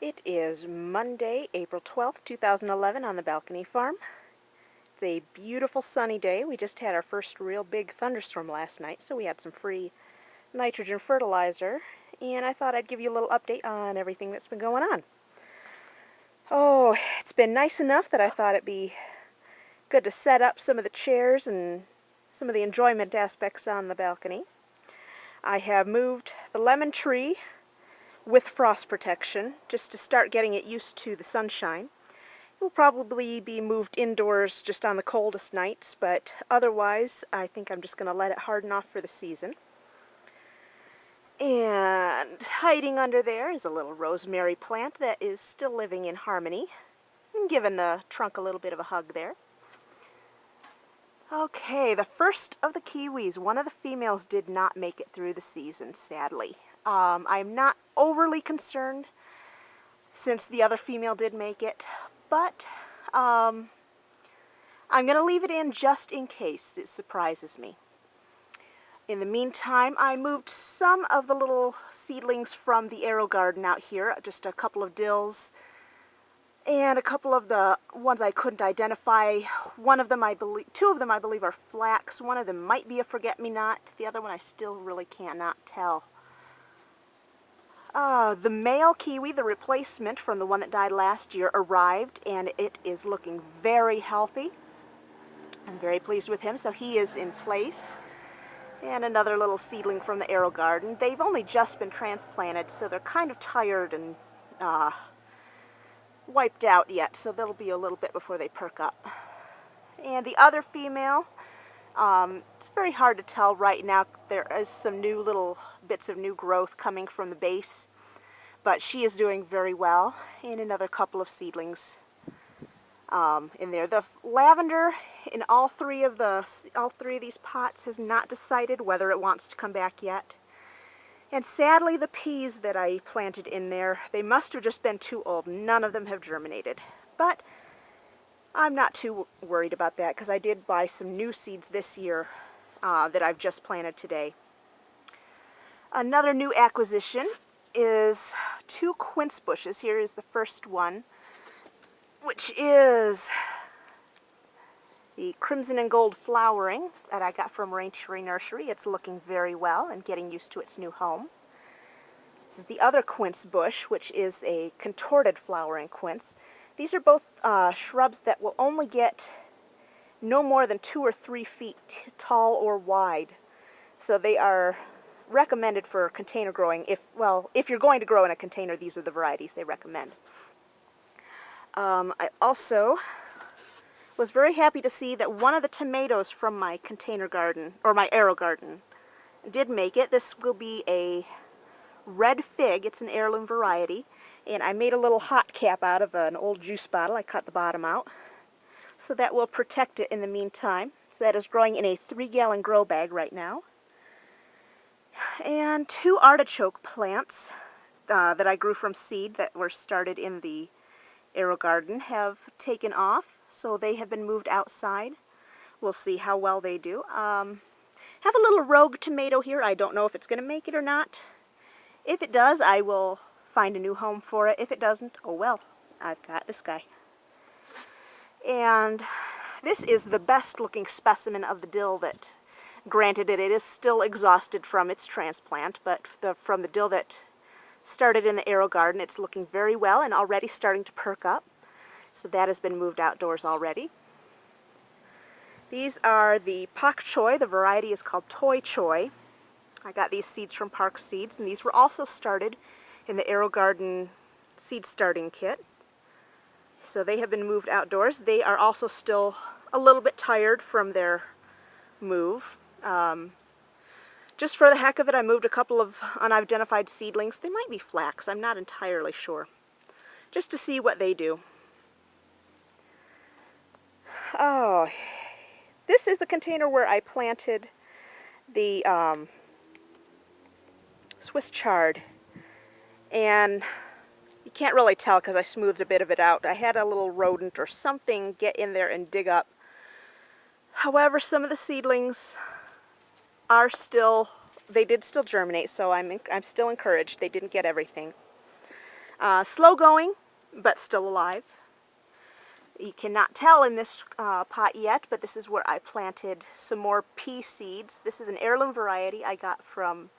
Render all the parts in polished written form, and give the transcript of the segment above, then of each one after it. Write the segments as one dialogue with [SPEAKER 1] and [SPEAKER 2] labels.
[SPEAKER 1] It is Monday, April 12th, 2011 on the Balcony Farm. It's a beautiful sunny day. We just had our first real big thunderstorm last night, so we had some free nitrogen fertilizer, and I thought I'd give you a little update on everything that's been going on. Oh, it's been nice enough that I thought it'd be good to set up some of the chairs and some of the enjoyment aspects on the balcony. I have moved the lemon tree with frost protection just to start getting it used to the sunshine. It will probably be moved indoors just on the coldest nights, but otherwise I think I'm just going to let it harden off for the season. And hiding under there is a little rosemary plant that is still living in harmony, and giving the trunk a little bit of a hug there. Okay, the first of the kiwis. One of the females did not make it through the season, sadly. I'm not overly concerned since the other female did make it, but I'm going to leave it in just in case it surprises me. In the meantime, I moved some of the little seedlings from the AeroGarden out here, just a couple of dills, and a couple of the ones I couldn't identify. Two of them I believe are flax. One of them might be a forget-me-not. The other one I still really cannot tell. The male kiwi, the replacement from the one that died last year, arrived, and it is looking very healthy. I'm very pleased with him, so he is in place. And another little seedling from the AeroGarden. They've only just been transplanted, so they're kind of tired and wiped out yet, so that'll be a little bit before they perk up. And the other female, it's very hard to tell right now. There is some new little bits of new growth coming from the base, but she is doing very well. And another couple of seedlings in there. The lavender in all three of these pots has not decided whether it wants to come back yet. And sadly, the peas that I planted in there, they must have just been too old. None of them have germinated. But I'm not too worried about that because I did buy some new seeds this year that I've just planted today. Another new acquisition is 2 quince bushes. Here is the first one, which is the Crimson and Gold flowering that I got from Raintree Nursery. It's looking very well and getting used to its new home. This is the other quince bush, which is a contorted flowering quince. These are both shrubs that will only get no more than 2 or 3 feet tall or wide. So they are recommended for container growing. If you're going to grow in a container, these are the varieties they recommend. I also was very happy to see that one of the tomatoes from my container garden, or my AeroGarden, did make it. This will be a red fig. It's an heirloom variety, and I made a little hot cap out of an old juice bottle. I cut the bottom out, so that will protect it in the meantime. So that is growing in a 3-gallon grow bag right now. And 2 artichoke plants that I grew from seed that were started in the AeroGarden have taken off, so they have been moved outside. We'll see how well they do. Have a little rogue tomato here. I don't know if it's going to make it or not. If it does, I will find a new home for it. If it doesn't, oh well, I've got this guy. And this is the best looking specimen of the dill that, granted it is still exhausted from its transplant, but from the dill that started in the AeroGarden, it's looking very well and already starting to perk up. So that has been moved outdoors already. These are the pak choi. The variety is called Toy Choi. I got these seeds from Park Seeds, and these were also started in the AeroGarden seed starting kit. So they have been moved outdoors. They are also still a little bit tired from their move. Just for the heck of it, I moved a couple of unidentified seedlings. They might be flax, I'm not entirely sure. Just to see what they do. Oh, this is the container where I planted the Swiss chard. And you can't really tell because I smoothed a bit of it out. I had a little rodent or something get in there and dig up. However, some of the seedlings they did still germinate, so I'm still encouraged. They didn't get everything. Slow going, but still alive. You cannot tell in this pot yet, but this is where I planted some more pea seeds. This is an heirloom variety I got from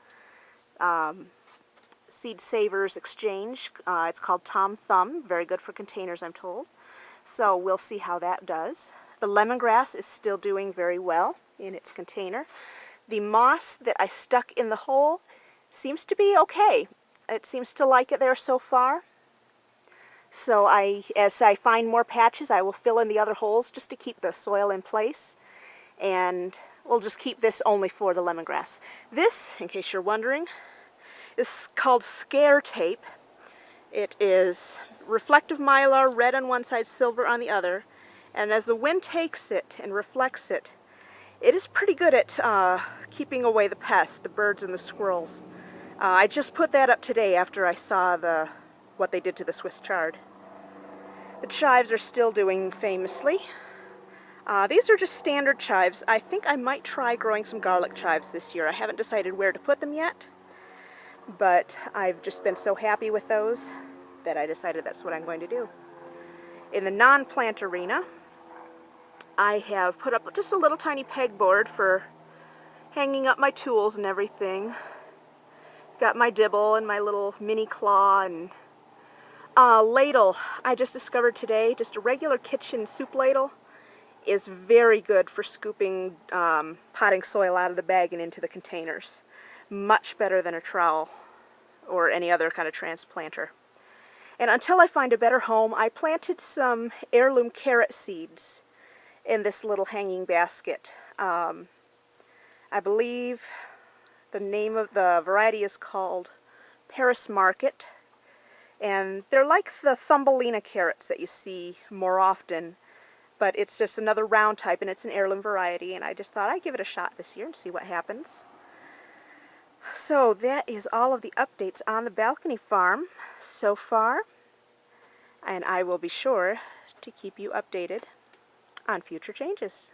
[SPEAKER 1] Seed Savers Exchange. It's called Tom Thumb. Very good for containers, I'm told. So we'll see how that does. The lemongrass is still doing very well in its container. The moss that I stuck in the hole seems to be okay. It seems to like it there so far. So as I find more patches, I will fill in the other holes just to keep the soil in place. And we'll just keep this only for the lemongrass. This, in case you're wondering, is called Scare Tape. It is reflective mylar, red on one side, silver on the other. And as the wind takes it and reflects it, it is pretty good at keeping away the pests, the birds and the squirrels. I just put that up today after I saw what they did to the Swiss chard. The chives are still doing famously. These are just standard chives. I think I might try growing some garlic chives this year. I haven't decided where to put them yet, but I've just been so happy with those that I decided that's what I'm going to do. In the non-plant arena, I have put up just a little tiny pegboard for hanging up my tools and everything. Got my dibble and my little mini claw and ladle. I just discovered today, just a regular kitchen soup ladle is very good for scooping potting soil out of the bag and into the containers. Much better than a trowel or any other kind of transplanter. And until I find a better home, I planted some heirloom carrot seeds in this little hanging basket. I believe the name of the variety is called Paris Market, and they're like the Thumbelina carrots that you see more often, but it's just another round type, and it's an heirloom variety, and I just thought I'd give it a shot this year and see what happens. So that is all of the updates on the balcony farm so far, and I will be sure to keep you updated on future changes.